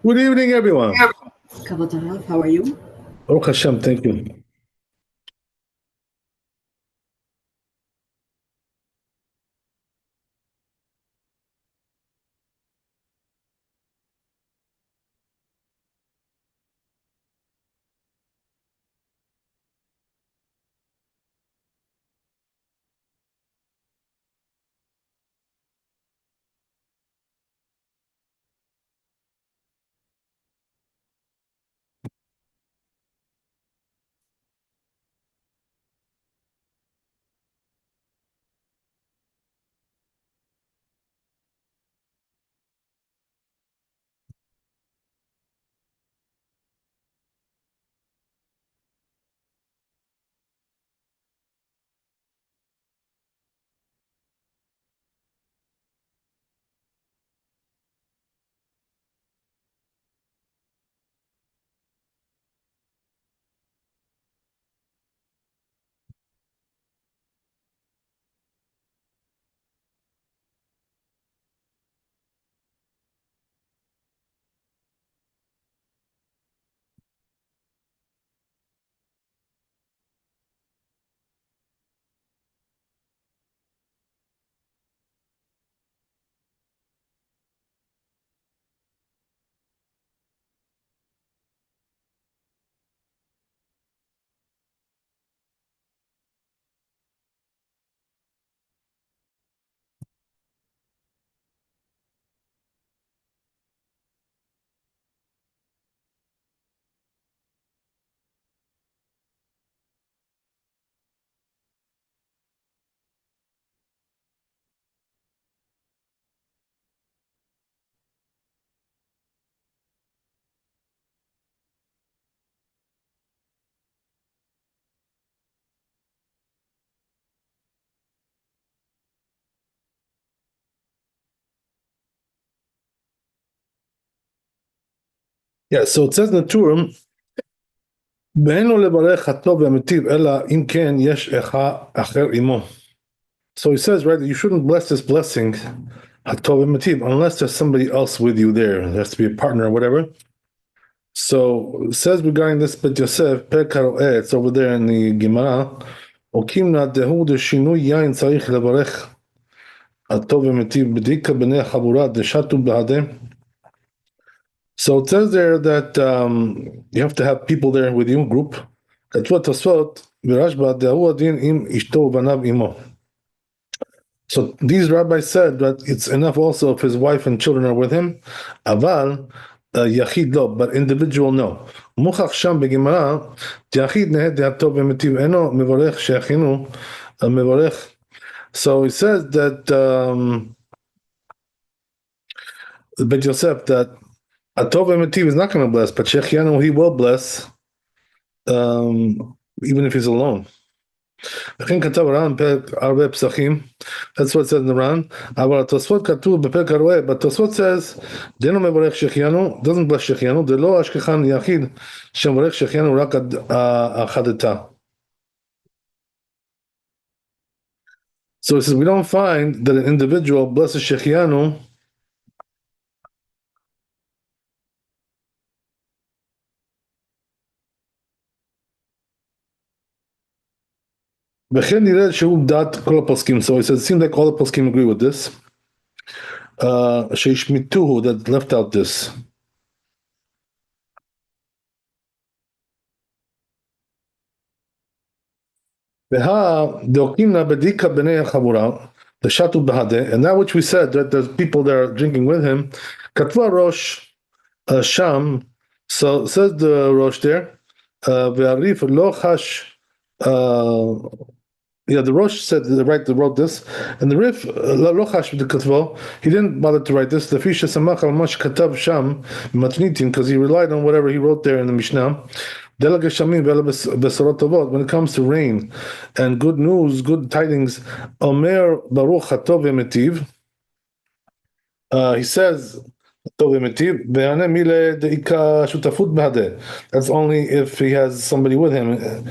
Good evening, everyone. Kavod Harav, how are you? Baruch Hashem, thank you. Yeah, so it says in the Torah, "ואין לו לברך הטוב והמיטיב, אלא אם כן יש אחד אחר עמו." So he says, right, that you shouldn't bless this blessing, hatov v'mitiv, unless there's somebody else with you there. There has to be a partner or whatever. So it says regarding this Bet Yosef, Per Karo'eh, it's over there in the Gemara, Okimna dehu deshinui yain tzarich levarech הטוב v'mitiv b'dika b'nei chavura deshatu b'hadeh. So it says there that you have to have people there with you, group. So these rabbis said that it's enough also if his wife and children are with him. Aval yachid lo, but individual no. Muchach sham begemara yachid nehed de'atov v'mitiv eno mevorech she'achinu mevorech. So he says that Bet Yosef that Atov Emitiv is not going to bless, but Shechianu he will bless, even if he's alone. That's what it says in the Ran. But Tosfot says, doesn't bless Shechianu, דלא אשכחן יחיד שמברך Shechianu רק אחדתה. So it says, we don't find that an individual blesses Shechianu וכן נראה שהוא דעת כל הפוסקים. So he says, it seems like all the poskim agree with this. שהשמיטוהו, that left out this. And that which we said, that there's people that are drinking with him. Katva Rosh Sham, so says the Rosh there, Ve'arif lo chash, yeah, the Rosh said the right that wrote this, and the Rif Lochash the Katvo, he didn't bother to write this. The Fisha Samach al Mash Katav Sham Matnitin, because he relied on whatever he wrote there in the Mishnah. When it comes to rain and good news, good tidings, Omer Baruch Hatov Emetiv, he says, that's only if he has somebody with him.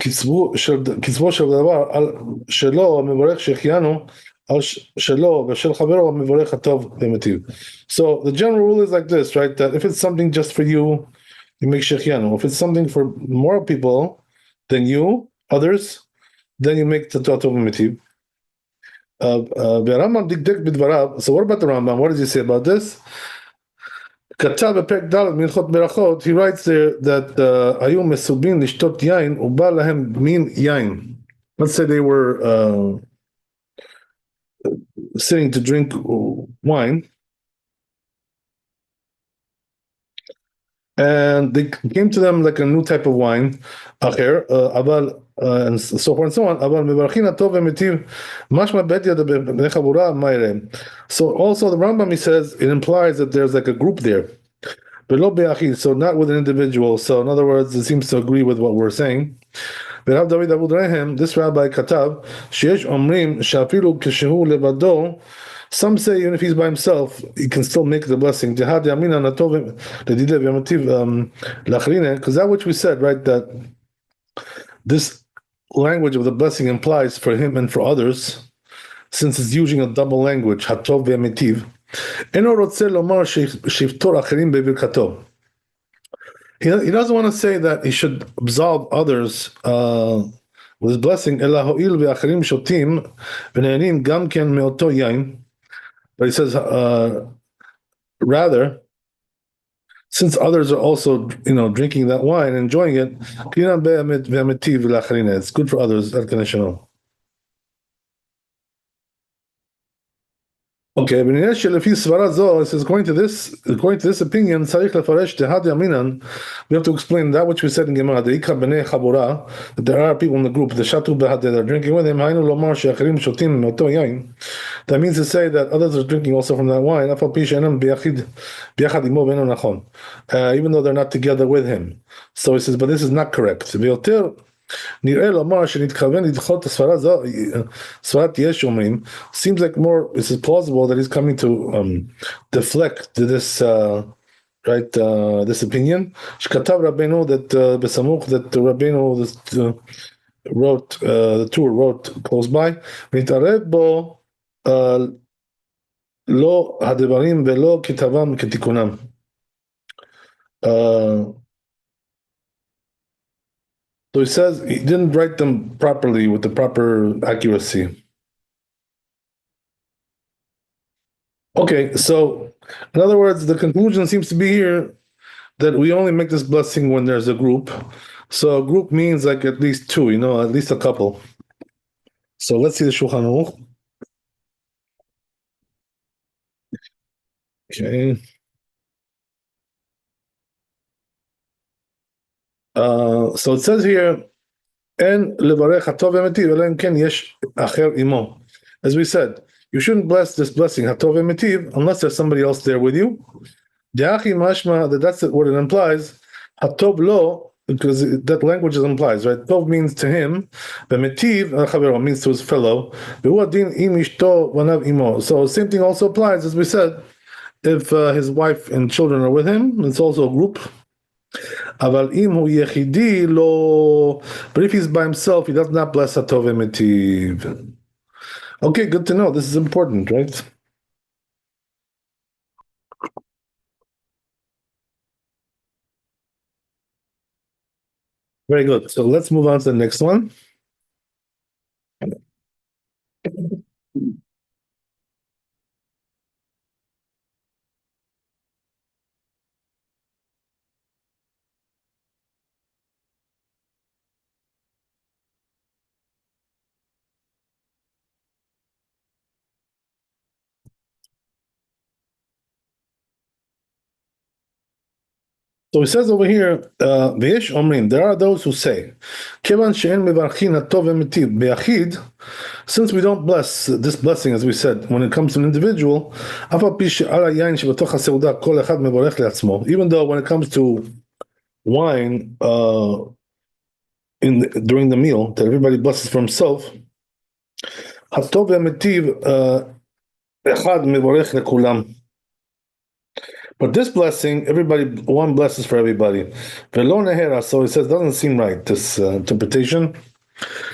קצבו של דבר שלו מברך שהחיינו שלו ושל חברו המברך הטוב ומיטיב. So the general rule is like this, right? That if it's something just for you, you make shechianu. If it's something for more people than you, others, then you make the Torah tov v'mitiv. והרמב"ם דקדק בדבריו, so what about the Rambam? What does he say about this? כתב בפרק ד' מהלכות ברכות, he writes there that היו מסובים לשתות יין ובא להם מין יין. Let's say they were sitting to drink wine, and they came to them like a new type of wine, אחר, אבל, and so forth and so on, אבל מברכים הטוב ומיטיב, משמע בית יד בני חבורה, מה יראה? So also the Rambam, he says, it implies that there's like a group there, ולא ביחיד, so not with an individual. So in other words, it seems to agree with what we're saying. ורב דוד אבוד רהם, this rabbi כתב, שיש אומרים שאפילו כשהוא לבדו, some say even if he's by himself, he can still make the blessing. Because that which we said, right, that this language of the blessing implies for him and for others, since it's using a double language, hatov ve'amitiv. He doesn't want to say that he should absolve others with his blessing. But he says, rather, since others are also, drinking that wine, enjoying it, it's good for others. Okay, but it says, according to this opinion, we have to explain that which we said in Gemara, that there are people in the group, the shatu that are drinking with him. That means to say that others are drinking also from that wine, even though they're not together with him. So he says, but this is not correct. נראה לומר שנתכוון לדחות סברת יש אומרים, seems like more, this is plausible that he's coming to deflect this this opinion. שכתב רבנו that בסמוך that רבנו wrote, the tour wrote close by, ונתערב בו לא הדברים ולא כתבם כתיקונם. So he says he didn't write them properly with the proper accuracy. Okay, so in other words, the conclusion seems to be here that we only make this blessing when there's a group. So a group means like at least two, at least a couple. So let's see the Shulchan Aruch. Okay. So it says here, En levarech hatov v'mitiv, אלא אם כן יש אחר עמו. As we said, you shouldn't bless this blessing, hatov v'mitiv, unless there's somebody else there with you. De'achi mashma, that's what it implies. Hatov lo, because that language implies, right? Tov means to him, v'mitiv, chavero means to his fellow. V'hu adin im ishto v'nav imo. So same thing also applies, as we said, if his wife and children are with him, it's also a group. אבל אם הוא יחידי, לא... But if he's by himself, he does not bless הטוב ומיטיב. Okay, good to know. This is important, right? Very good. So let's move on to the next one. So he says over here, ויש אומרים, there are those who say, כיוון שאין מברכים הטוב ומיטיב ביחיד, since we don't bless this blessing, as we said, when it comes to an individual, אף על פי שעל היין שבתוך הסעודה כל אחד מברך לעצמו, even though when it comes to wine during the meal, that everybody blesses for himself, הטוב והמיטיב אחד מברך לכולם. But this blessing, one blesses for everybody. So it says, doesn't seem right, this interpretation.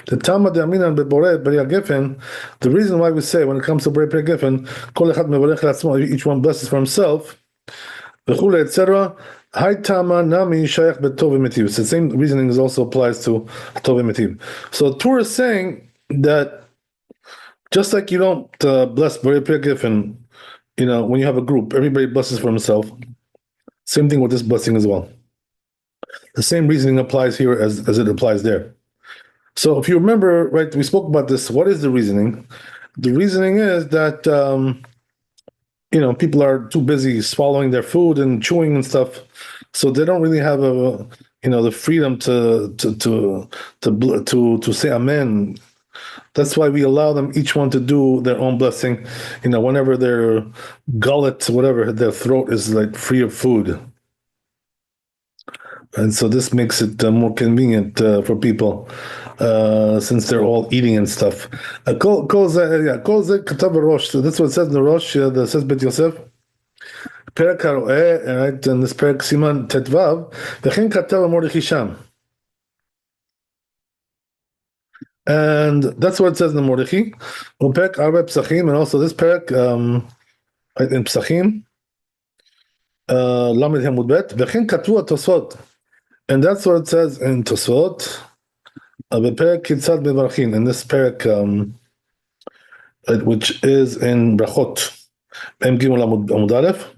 The Tama de Aminan Beboreh Beri Gefen, the reason why we say when it comes to Beri Gefen, Kol Echad Mevorech Latzmo, each one blesses for himself, V'chule, etc. Hai Tama Nami Shayach Betov V'Metiv. It's the same reasoning also applies to Tov V'Metiv. So Torah is saying that just like you don't bless Beri Gefen, when you have a group, everybody blesses for himself. Same thing with this blessing as well. The same reasoning applies here as it applies there. So if you remember, right, we spoke about this. What is the reasoning? The reasoning is that people are too busy swallowing their food and chewing and stuff, so they don't really have the freedom to say amen. That's why we allow them each one to do their own blessing. Whenever their gullet, whatever their throat is like free of food. And so this makes it more convenient for people since they're all eating and stuff. That's what it says in the Rosh, that says Bet Yosef. פרק הרואה, right, in this פרק סימן ט"ו, וכן כתב מרדכי שם. And that's what it says in the Mordechai. Pek Arba Psachim, and also this Pek in Psachim, Lamed Hamud Bet, V'chen Katu Tosfot. And that's what it says in Tosfot, Bepek Kitzad Bevarchin, in this Pek, which is in Brachot, Em Gimel Amud Aleph.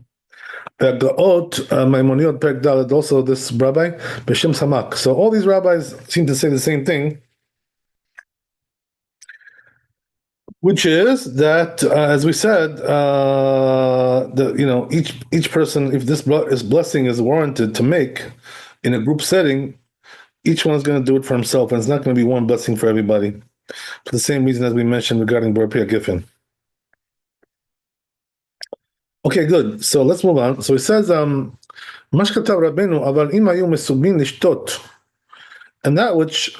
Gaot Maimoniot Pek Dalet, also this rabbi, B'Shem Samak. So all these rabbis seem to say the same thing, which is that, as we said, each person, if this blessing is warranted to make in a group setting, each one is going to do it for himself, and it's not going to be one blessing for everybody. For the same reason as we mentioned regarding Bar Pia Giffen. Okay, good. So let's move on. So it says, "Ma shekatav Rabbeinu, aval im hayu mesubin lishtot," and that which,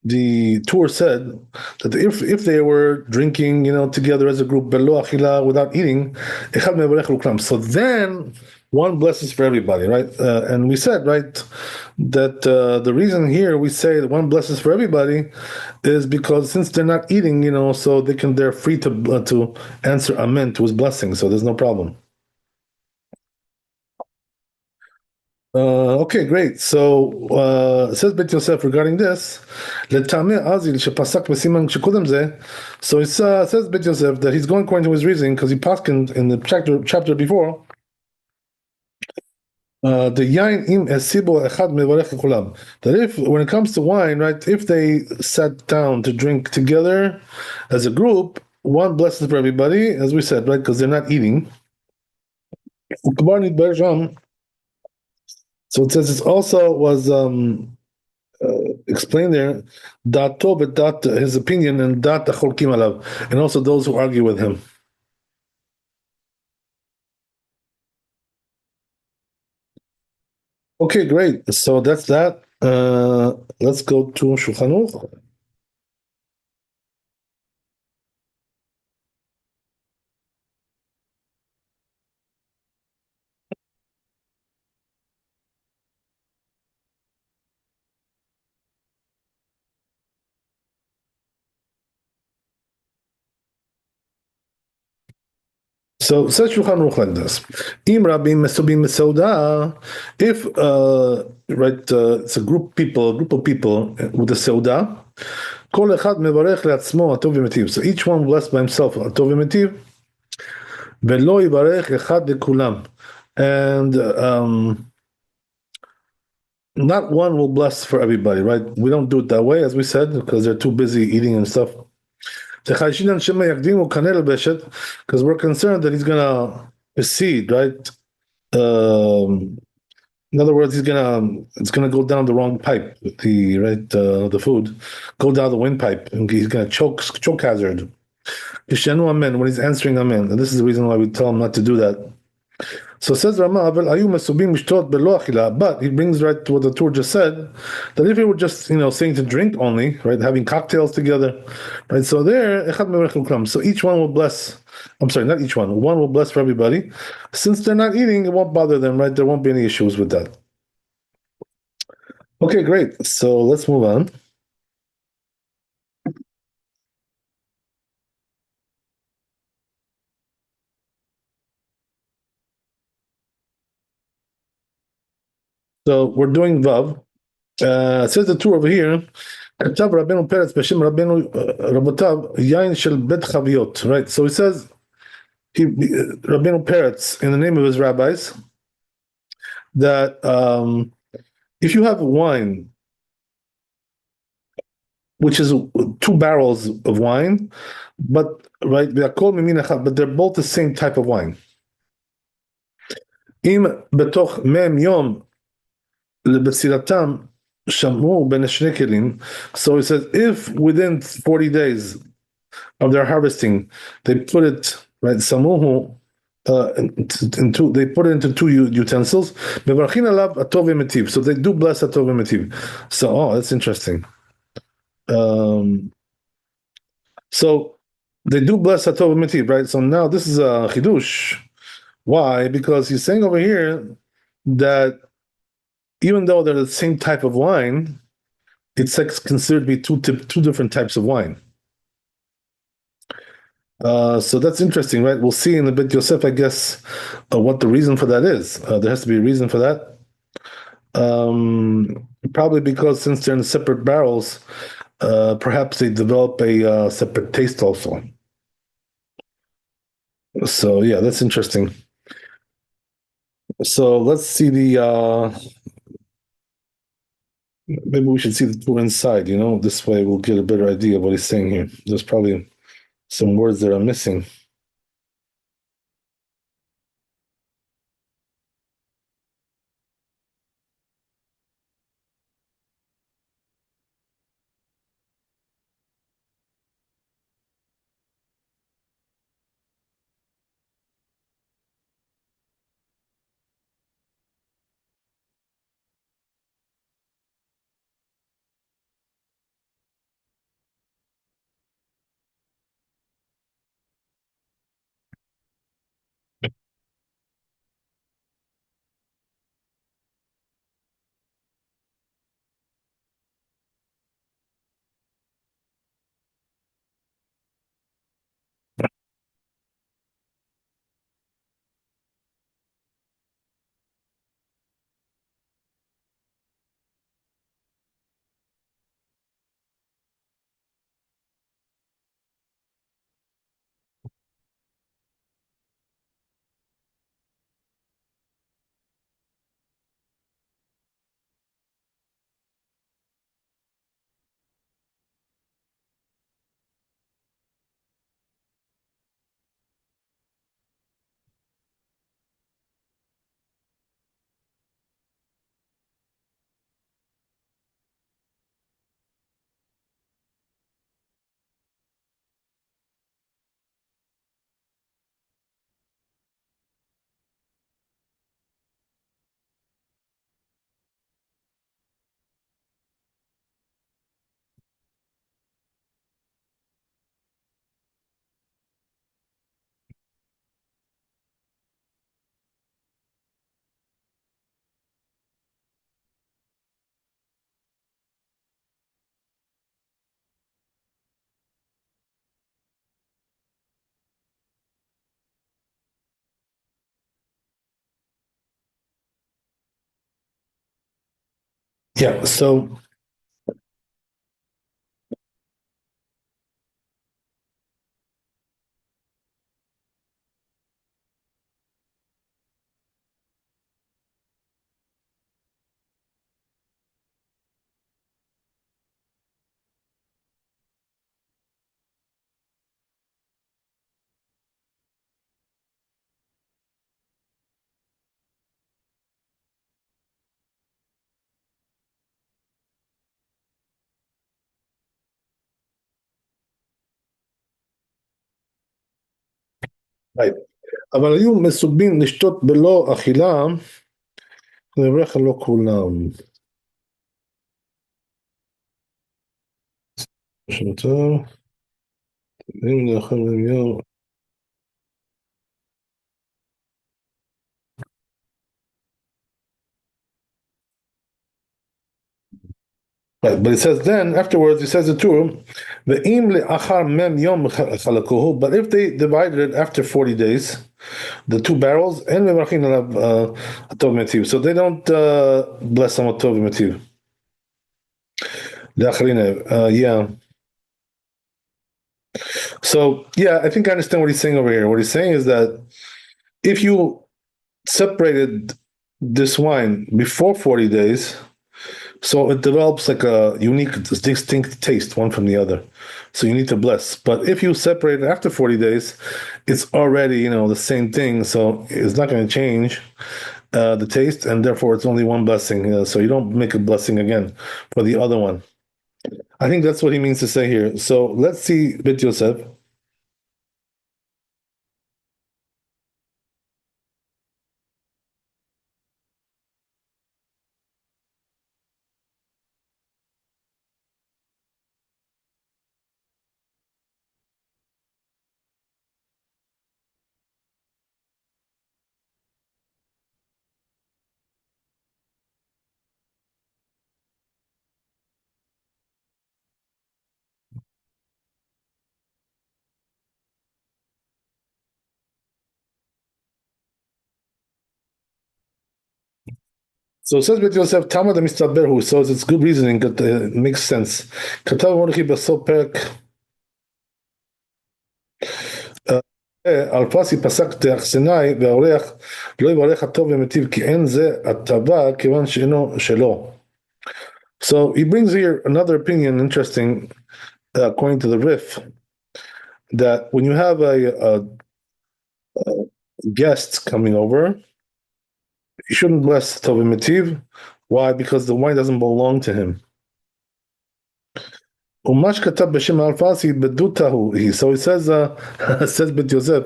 the Torah said that if they were drinking, together as a group, belo achila, without eating, echad mevarech luklam. So then one blesses for everybody, right? And we said, right, that the reason here we say that one blesses for everybody is because since they're not eating, so they're free to answer amen to his blessing. So there's no problem. Okay, great. So it says Bet Yosef regarding this. So it says Bet Yosef that he's going according to his reasoning because he paskened in the chapter before. That if, when it comes to wine, right, if they sat down to drink together as a group, one blesses for everybody, as we said, right, because they're not eating. So it says it also was explained there, his opinion, and and also those who argue with him. Okay, great. So that's that. Let's go to Shulchan Aruch. So says Shulchan Aruch like this: Im Rabim Mesubim Meseuda. If it's a group of people with a seuda, Kol echad mevarech leatzmo atov v'metiv. So each one blessed by himself atov v'metiv, velo yivarech echad lekulam, and not one will bless for everybody. Right? We don't do it that way, as we said, because they're too busy eating and stuff. Because we're concerned that he's gonna proceed, right? In other words, it's gonna go down the wrong pipe. The food go down the windpipe, and he's gonna choke hazard. Amen when he's answering amen, and this is the reason why we tell him not to do that. So says Rama, but he brings right to what the Torah just said, that if he were just saying to drink only, right, having cocktails together, right, so there, so each one will bless. I'm sorry, not each one. One will bless for everybody. Since they're not eating, it won't bother them, right? There won't be any issues with that. Okay, great. So let's move on. So we're doing Vav. It says the two over here. כתב רבנו פרץ בשם רבנו רבותיו יין של בית חביות, right? So he says Rabbeinu Peretz in the name of his rabbis that if you have wine, which is two barrels of wine, but right, but they're both the same type of wine. אם בתוך מ"ם יום לבצילתם שמרו בין שני כלים, so he says if within 40 days of their harvesting they put it right samuhu into they put it into two utensils. So they do bless atov v'metiv. So that's interesting. So they do bless atov v'metiv, right? So now this is a chidush. Why? Because he's saying over here that even though they're the same type of wine, it's considered to be two different types of wine. So that's interesting, right? We'll see in a bit, Yosef, I guess, what the reason for that is. There has to be a reason for that. Probably because since they're in separate barrels, perhaps they develop a separate taste also. So yeah, that's interesting. So let's see maybe we should see the two inside, this way we'll get a better idea of what he's saying here. There's probably some words that are missing. Yeah, so right. אבל היו מסוגלים לשתות בלא אכילה, לברך לא כולם. שותה, אם לאכול יום. Right, but it says then afterwards, it says the Tur, the im le'achar mem yom chalakuhu. But if they divided it after 40 days, the two barrels, and mevarchin alav atov metiv, so they don't bless on atov metiv. Yeah. So yeah, I think I understand what he's saying over here. What he's saying is that if you separated this wine before 40 days, so it develops like a unique, distinct taste, one from the other. So you need to bless. But if you separate it after 40 days, it's already, the same thing. So it's not going to change the taste, and therefore it's only one blessing. So you don't make a blessing again for the other one. I think that's what he means to say here. So let's see Bit Yosef. So it says Bit Yosef, Talmud Mistaber, so it's good reasoning, it makes sense. Katav Mordechai Basop Perek אלפסי פסק תאכסנאי והאורח לא יברך הטוב ומיטיב כי אין זה הטבה כיוון שאינו שלו. So he brings here another opinion, interesting, according to the Rif, that when you have a guest coming over, you shouldn't bless Tov Mitiv. Why? Because the wine doesn't belong to him. Umash katab b'shem al-Fasi bedutahu. So he says, says Bit Yosef,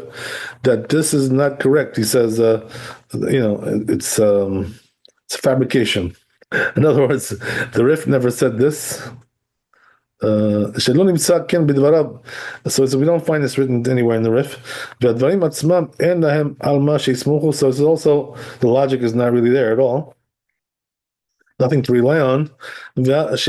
that this is not correct. He says, it's a fabrication. In other words, the Rif never said this. So we don't find this written anywhere in the Rif. So it's also, the logic is not really there at all. Nothing to rely on. Because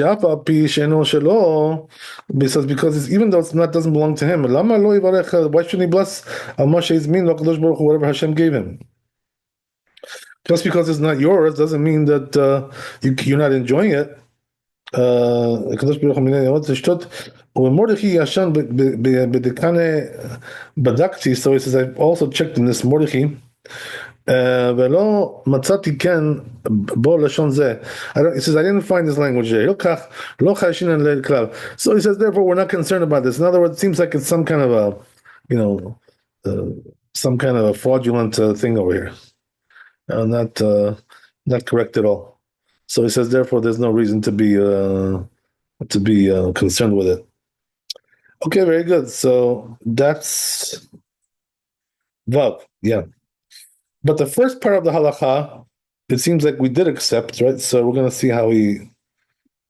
even though it's not doesn't belong to him, why shouldn't he bless whatever Hashem gave him? Just because it's not yours doesn't mean that you're not enjoying it. So he says, I've also checked in this Mordechai. ולא מצאתי כן בו לשון זה. He says, I didn't find this language here. לא חיישינן ליל כלל. So he says, therefore, we're not concerned about this. In other words, it seems like it's some kind of a fraudulent thing over here. Not correct at all. So he says, therefore, there's no reason to be concerned with it. Okay, very good. So that's Vav, yeah. But the first part of the halacha, it seems like we did accept, right? So we're going to see how he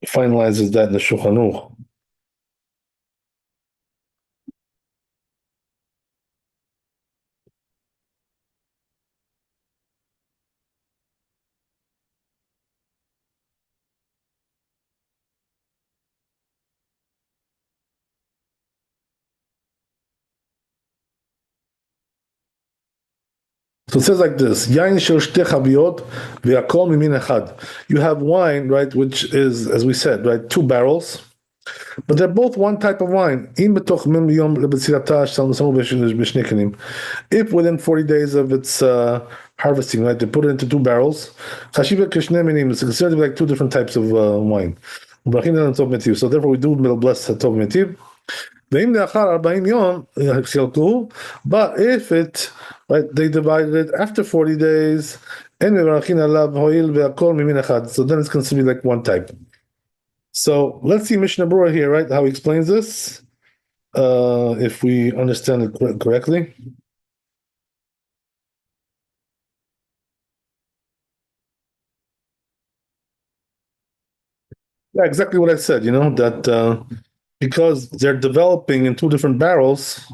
finalizes that in the Shulchan Aruch. So it says like this: Yain shel shtei chaviyot ve'akol mimin echad. You have wine, right, which is, as we said, right, two barrels, but they're both one type of wine. If within 40 days of its harvesting, right, they put it into two barrels, it's considered like two different types of wine. So therefore, we do bless Tov Metiv. But if it, right, they divided it after 40 days, so then it's considered like one type. So let's see Mishnah Berurah here, right, how he explains this, if we understand it correctly. Yeah, exactly what I said, that because they're developing in two different barrels,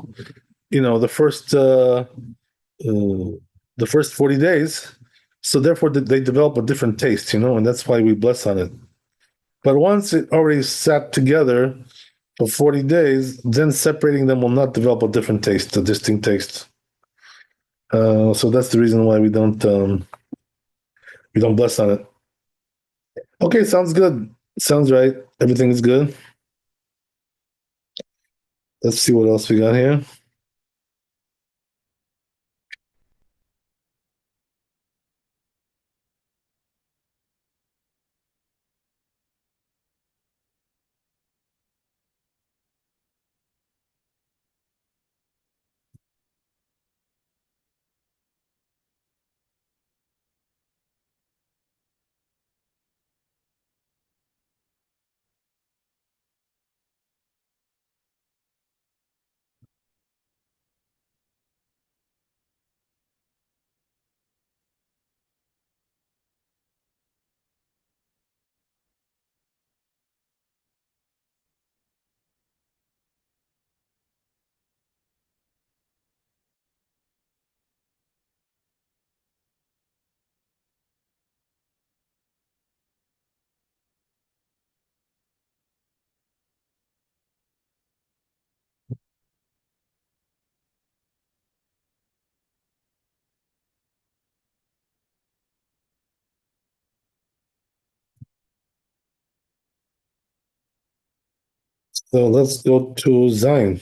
the first 40 days, so therefore they develop a different taste, and that's why we bless on it. But once it already sat together for 40 days, then separating them will not develop a different taste, a distinct taste. So that's the reason why we don't bless on it. Okay, sounds good. Sounds right. Everything is good. Let's see what else we got here. So let's go to Zion.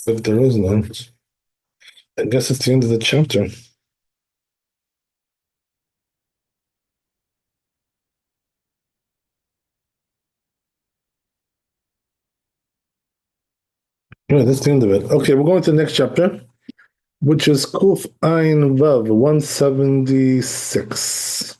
If there is none, I guess it's the end of the chapter. Yeah, that's the end of it. Okay, we're going to the next chapter, which is Kuf Ein Vav 176.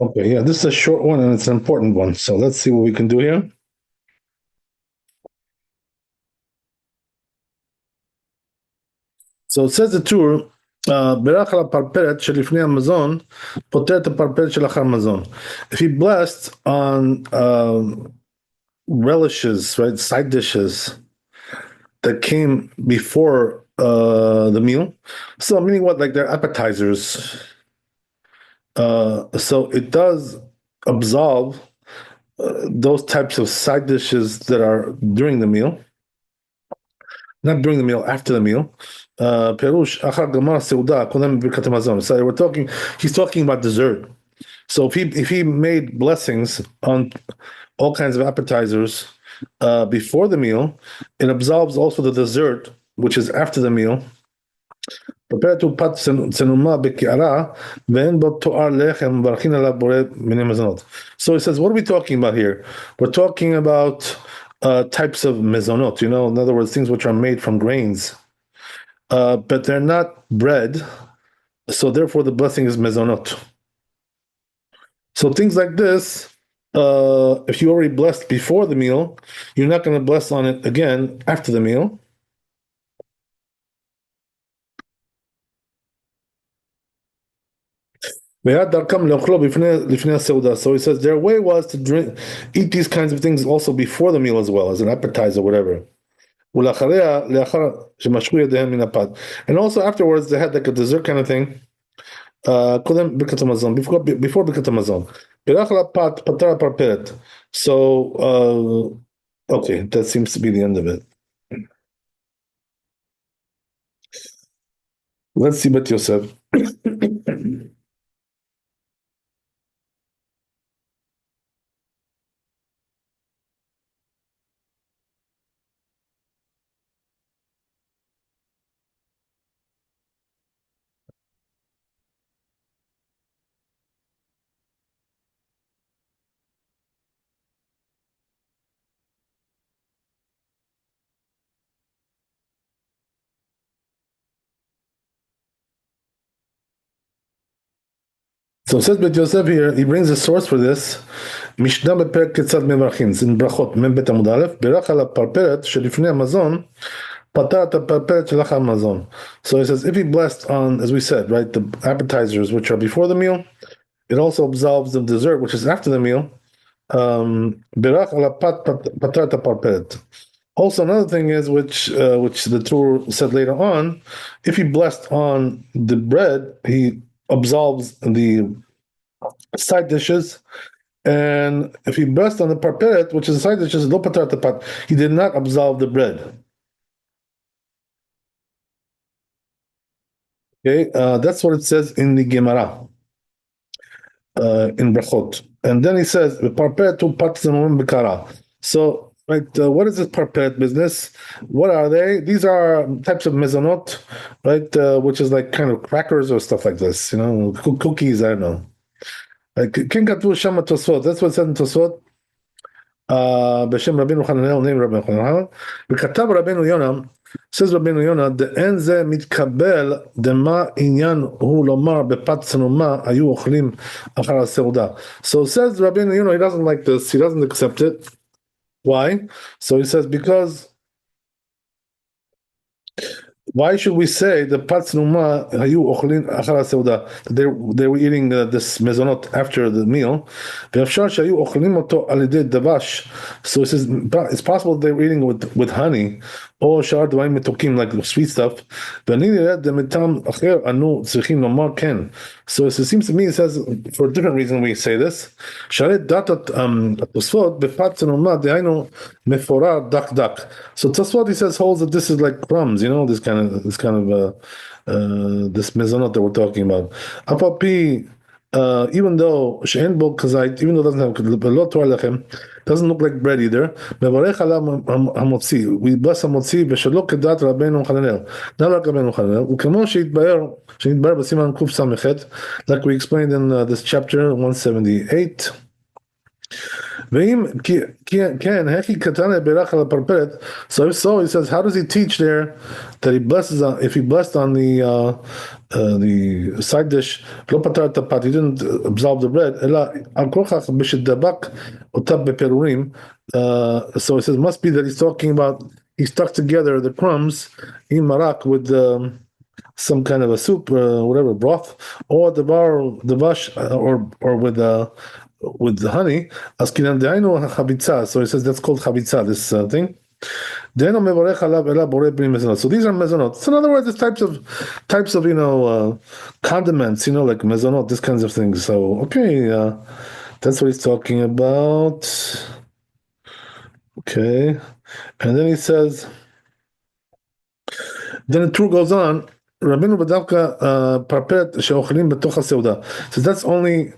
Okay, yeah, this is a short one and it's an important one. So let's see what we can do here. So it says the Tur, בירך על הפרפרת שלפני המזון, פותר את הפרפרת שלאחר מזון. If he blessed on relishes, right, side dishes that came before the meal, so meaning what, like they're appetizers. So it does absolve those types of side dishes that are during the meal, not during the meal, after the meal. Perush achar gamar seuda kodem birkat hamazon. So we're talking. He's talking about dessert. So if he made blessings on all kinds of appetizers before the meal, it absolves also the dessert, which is after the meal. So he says, what are we talking about here? We're talking about types of mezonot, in other words, things which are made from grains, but they're not bread, so therefore the blessing is mezonot. So things like this, if you already blessed before the meal, you're not going to bless on it again after the meal. So he says their way was to eat these kinds of things also before the meal as well, as an appetizer, whatever. And also afterwards, they had like a dessert kind of thing. Before Birkat Hamazon. So, okay, that seems to be the end of it. Let's see Bet Yosef. So it says Bet Yosef here, he brings a source for this. משנה בפרק כיצד מברכים, זה ברכות, מ"ב עמוד א', בירך על הפרפרת שלפני המזון, פתר את הפרפרת שלאחר המזון. So he says, if he blessed on, as we said, right, the appetizers which are before the meal, it also absolves the dessert which is after the meal. בירך על פתר את הפרפרת. Also, another thing is, which the Torah said later on, if he blessed on the bread, he absolves the side dishes, and if he blessed on the parperet, which is the side dishes, lo patar tapat, he did not absolve the bread. Okay, that's what it says in the Gemara, in Brachot, and then he says parperet tu patzamum b'kara. So. Right, what is this parperet business? What are they? These are types of mezonot, right? Which is like kind of crackers or stuff like this, cookies. I don't know. Like King Katu Shama Tosfot. That's what it said in Tosfot. B'Shem Rabbeinu Hananel, name Rabbeinu Hananel. B'Katav Rabbeinu Yonah, says Rabbeinu Yonah, de'en ze mitkabel dema inyan hu lomar bepat tzanuma ayu ochlim achar ha'seuda. So says Rabbeinu Yonah, he doesn't like this. He doesn't accept it. Why? So he says, because why should we say the patsnuma hayu ochlin achar seuda? They were eating this mezonot after the meal. Shayu ochlim oto al yedei davash. So he says it's possible they were eating with honey or shar dvarim metokim, like sweet stuff. So it seems to me, it says for a different reason we say this. So Tosfot, he says, holds that this is like crumbs, this kind of this mezonot that we're talking about. Even though she'en bo kazait, even though it doesn't have lo torah lechem, doesn't look like bread either. Mevarech alav hamotzi. We bless hamotzi v'shelo kedat Rabbeinu Hananel. Not like Rabbeinu Hananel. Ukemo sheitbaer b'siman kuf samechet, like we explained in this chapter 178. ואם כן, הכי קטן בירך על הפרפרת, so if so, he says, how does he teach there that he blesses on, if he blessed on the side dish, לא פתר את הפת, he didn't absolve the bread, אלא על כל כך בשדבק אותה בפירורים, so he says, must be that he's talking about, he stuck together the crumbs in marak with some kind of a soup, whatever broth, or the vash, or with the honey. Askinan de'ainu chabitza. So he says that's called chabitza. This thing. De'ainu mevorech alav ela borei b'nei mezonot. So these are mezonot. So in other words, it's types of condiments. Like mezonot, these kinds of things. So okay, that's what he's talking about. Okay, and then he says. Then the tour goes on. Rabbeinu b'davka parpet she'ochlim b'toch ha'seuda. So that's only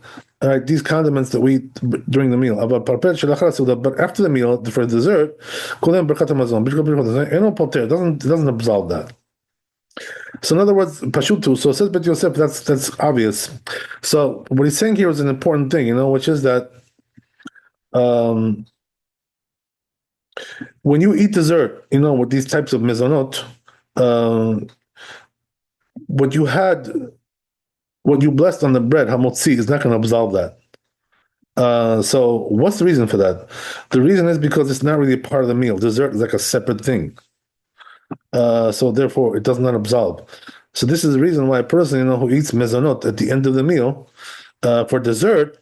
these condiments that we eat during the meal. But parpet she'lachar ha'seuda. But after the meal, for dessert, kolem berkat hamazon. Eno poter. Doesn't absolve that. So in other words, pashutu. So it says Bet Yosef. That's obvious. So what he's saying here is an important thing, which is that when you eat dessert, with these types of mezonot. What you blessed on the bread, hamotzi, is not going to absolve that. So what's the reason for that? The reason is because it's not really a part of the meal. Dessert is like a separate thing. So therefore, it does not absolve. So this is the reason why a person, who eats mezonot at the end of the meal for dessert,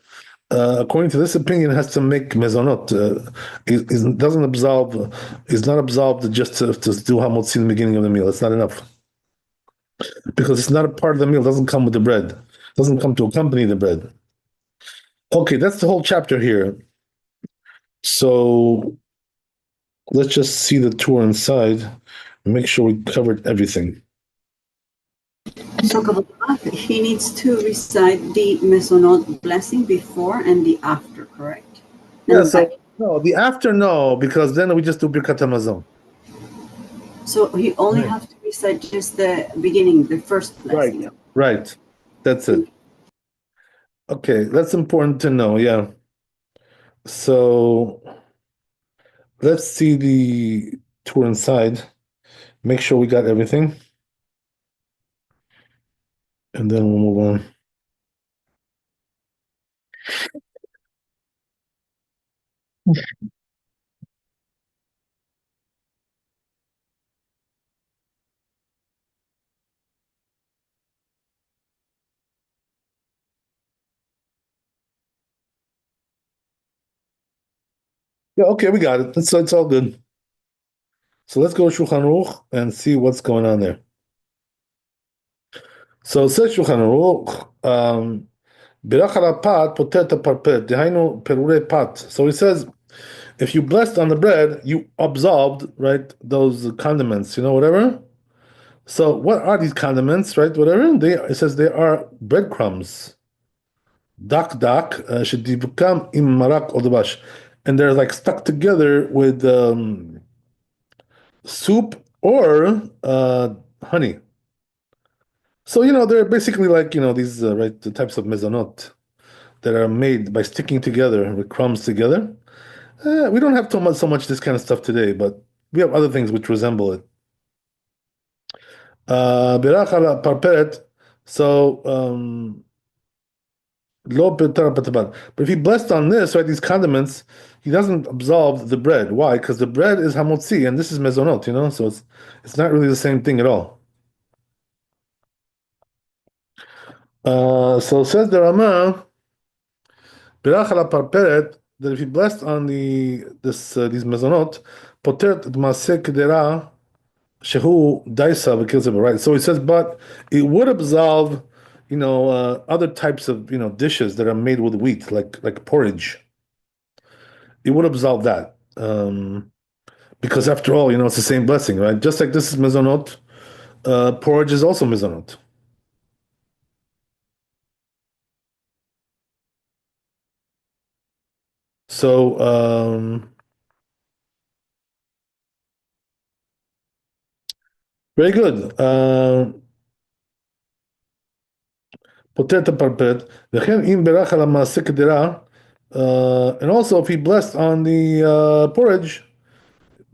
according to this opinion, has to make mezonot. It doesn't absolve. Is not absolved just to do hamotzi in the beginning of the meal. It's not enough. Because it's not a part of the meal, it doesn't come with the bread. It doesn't come to accompany the bread. Okay, that's the whole chapter here. So let's just see the tour inside and make sure we covered everything. So he needs to recite the mezonot blessing before and the after, correct? Yeah, so no, the after no, because then we just do Birkat Hamazon. So he only has to recite just the beginning, the first blessing. Right. That's it. Okay, that's important to know, yeah. So let's see the tour inside. Make sure we got everything. And then we'll move on. Yeah, okay, we got it. It's all good. So let's go to Shulchan Aruch and see what's going on there. So it says Shulchan Aruch, Birach al pat poter parpet, dehainu perure pat. So he says, if you blessed on the bread, you absolved, right, those condiments, whatever. So what are these condiments, right, whatever? It says they are breadcrumbs. Dak should become im marak odabash. And they're like stuck together with soup or honey. So they're basically like these the types of mezonot that are made by sticking together with crumbs together. We don't have so much this kind of stuff today, but we have other things which resemble it. Birach ala parperet. So but if he blessed on this, right, these condiments, he doesn't absolve the bread. Why? Because the bread is hamotzi and this is mezonot, so it's not really the same thing at all. So says the Rama, Birach ala parperet, that if he blessed on these mezonot, potert maseh kedera shehu daisa v'kilzeba, right? So he says, but it would absolve, other types of dishes that are made with wheat, like porridge. It would absolve that, because after all, it's the same blessing, right? Just like this is mezonot, porridge is also mezonot. So, very good. פותר את הפרפרת, וכן אם בירך על המעשה קדירה, And also, if he blessed on the porridge,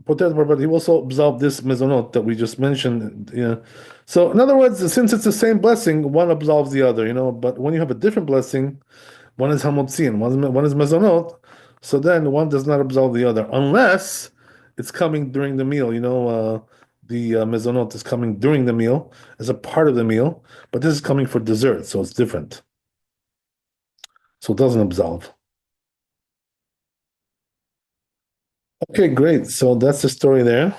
potato porridge, he also absolved this mezonot that we just mentioned. Yeah. So, in other words, since it's the same blessing, one absolves the other. But when you have a different blessing, one is hamotzin, one is mezonot. So then one does not absolve the other unless it's coming during the meal. The mezonot is coming during the meal as a part of the meal, but this is coming for dessert, so it's different. So it doesn't absolve. Okay, great. So that's the story there.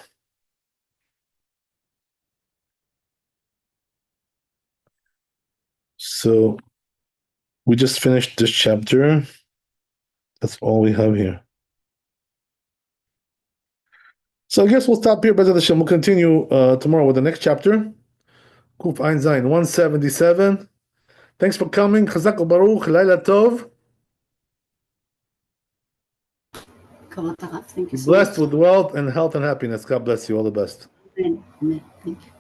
So we just finished this chapter. That's all we have here. So I guess we'll stop here, Bezat Hashem. We'll continue tomorrow with the next chapter. Kuf Ein Zayin 177. Thanks for coming. Chazak Baruch. Laila Tov. Thank you so Blessed much. with wealth and health and happiness. God bless you. All the best. Amen. Amen. Thank you.